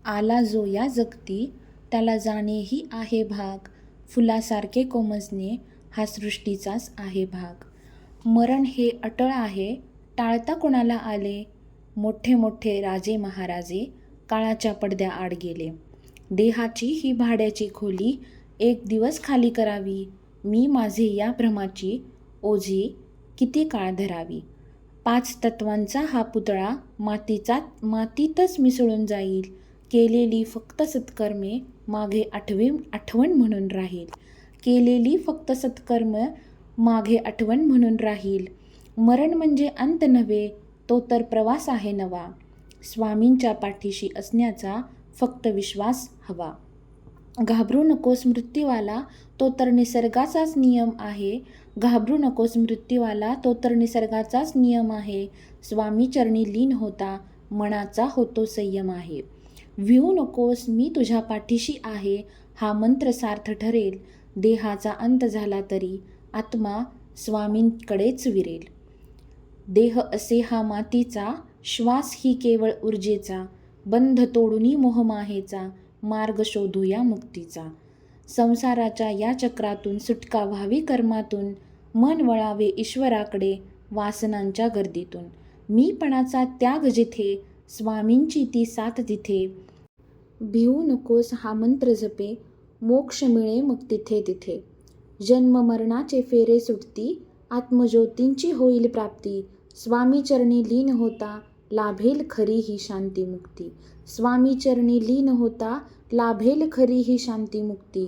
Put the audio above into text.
आला जो या जगती त्याला जाणेही आहे भाग. फुलासारखे कोमजणे हा सृष्टीचाच आहे भाग. मरण हे अटळ आहे टाळता कोणाला आले. मोठे मोठे राजे महाराजे काळाच्या पडद्याआड गेले. देहाची ही भाड्याची खोली एक दिवस खाली करावी. मी माझे या भ्रमाची ओझी किती काळ धरावी. 5 तत्वांचा हा पुतळा मातीतच मिसळून जाईल. केलेली फक्त सत्कर्मे मागे आठवण म्हणून राहील. केलेली फक्त सत्कर्म मागे आठवण म्हणून राहील. मरण म्हणजे अंत नव्हे, तो तर प्रवास आहे नवा. स्वामींच्या पाठीशी असण्याचा फक्त विश्वास हवा. घाबरू नकोस मृत्यूवाला, तो तर निसर्गाचाच नियम आहे. घाबरू नकोस मृत्यूवाला, तो तर निसर्गाचाच नियम आहे. स्वामी चरणी लीन होता मनाचा होतो संयम आहे. भिवू नकोस मी तुझ्या पाठीशी आहे, हा मंत्र सार्थ ठरेल. देहाचा अंत झाला तरी आत्मा स्वामींकडेच विरेल. देह असे हा मातीचा, श्वास ही केवळ ऊर्जेचा. बंध तोडूनी मोहमायेचा, मार्ग शोधूया मुक्तीचा. संसाराच्या या चक्रातून सुटका व्हावी कर्मातून, मन वळावे ईश्वराकडे वासनांच्या गर्दीतून. मीपणाचा त्याग जिथे, स्वामींची ती साथ तिथे. भिवू नकोस हा मंत्र जपे, मोक्ष मिळे मग तिथे तिथे. जन्म मरणाचे फेरे सुटती, आत्मज्योतींची होईल प्राप्ती. स्वामी चरणी लीन होता लाभेल खरी ही शांती मुक्ती. स्वामी चरणी लीन होता लाभेल खरी ही शांती मुक्ती.